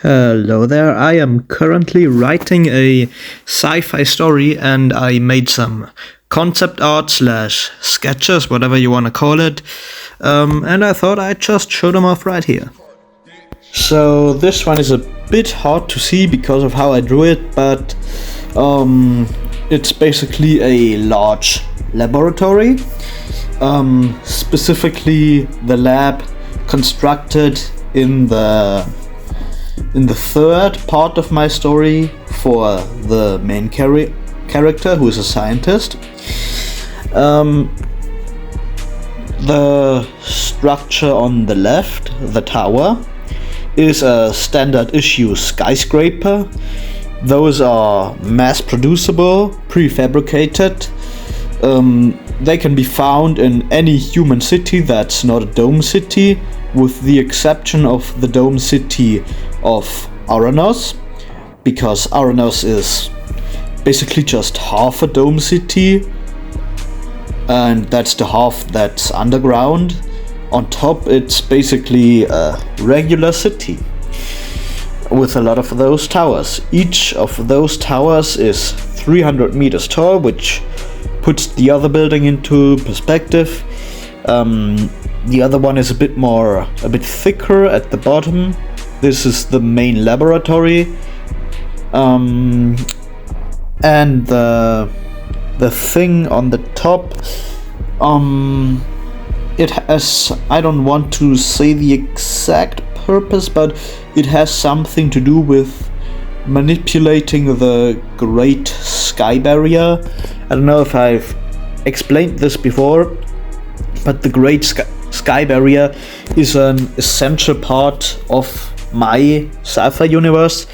Hello there. I am currently writing a sci-fi story and I made some concept art slash sketches, whatever you want to call it. And I thought I'd just show them off right here. So this one is a bit hard to see because of how I drew it, but it's basically a large laboratory. Specifically the lab constructed in the third part of my story for the main character, who is a scientist. The structure on the left, the tower, is a standard issue skyscraper. Those are mass producible, prefabricated. They can be found in any human city that's not a dome city, with the exception of the dome city of Aranos, because Aranos is basically just half a dome city, and that's the half that's underground. On top, it's basically a regular city with a lot of those towers. Each of those towers is 300 meters tall, which puts the other building into perspective. The other one is a bit thicker at the bottom. This is the main laboratory, and the thing on the top, it has, I don't want to say the exact purpose, but it has something to do with manipulating the Great Sky Barrier. I don't know if I've explained this before, but the Great Sky Barrier is an essential part of my sci-fi universe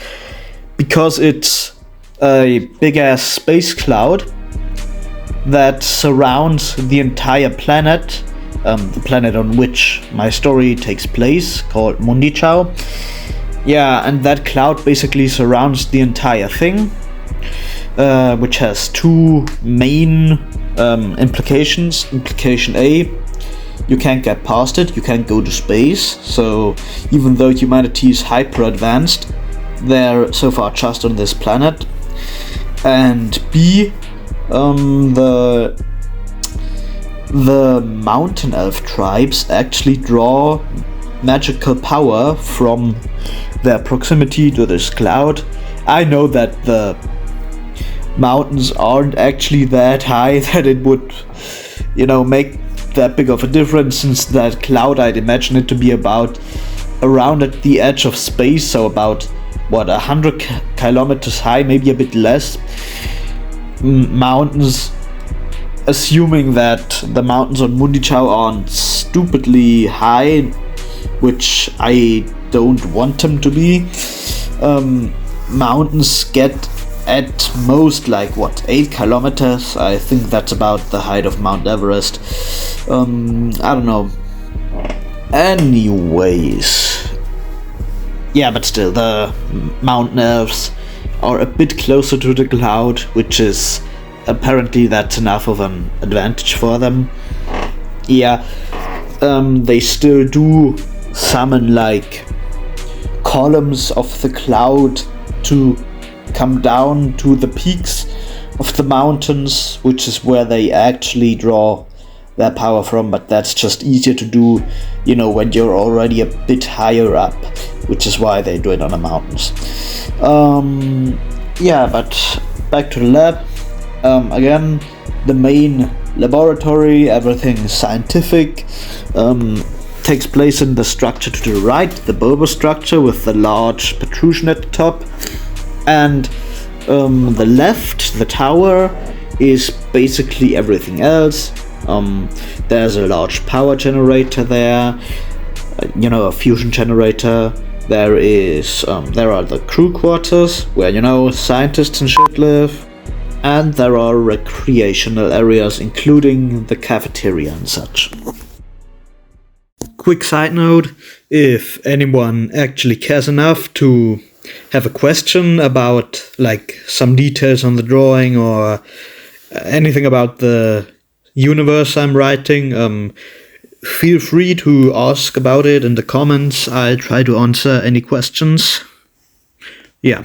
because it's a big-ass space cloud that surrounds the entire planet, the planet on which my story takes place, called Mundichau. Yeah, and that cloud basically surrounds the entire thing, which has two main implications. Implication A: you can't get past it, you can't go to space, so even though humanity is hyper advanced, they're so far just on this planet. And B, the mountain elf tribes actually draw magical power from their proximity to this cloud. I know that the mountains aren't actually that high that it would, make that big of a difference, since that cloud, I'd imagine it to be about around at the edge of space, so about 100 kilometers high, maybe a bit less. Mountains, assuming that the mountains on Mundichau aren't stupidly high, which I don't want them to be, mountains get at most 8 kilometers. I think that's about the height of Mount Everest. I don't know. Anyways, yeah, but still, the mountain elves are a bit closer to the cloud, which is apparently that's enough of an advantage for them. Yeah, they still do summon columns of the cloud to come down to the peaks of the mountains, which is where they actually draw their power from, but that's just easier to do, when you're already a bit higher up, which is why they do it on the mountains. Yeah, but back to the lab. Again, the main laboratory, everything scientific, takes place in the structure to the right, the bulbous structure with the large protrusion at the top. And the left, the tower, is basically everything else. There's a large power generator there, a fusion generator. There are the crew quarters where, scientists and shit live. And there are recreational areas, including the cafeteria and such. Quick side note: if anyone actually cares enough to have a question about some details on the drawing or anything about the universe I'm writing, feel free to ask about it in the comments. I'll try to answer any questions. Yeah.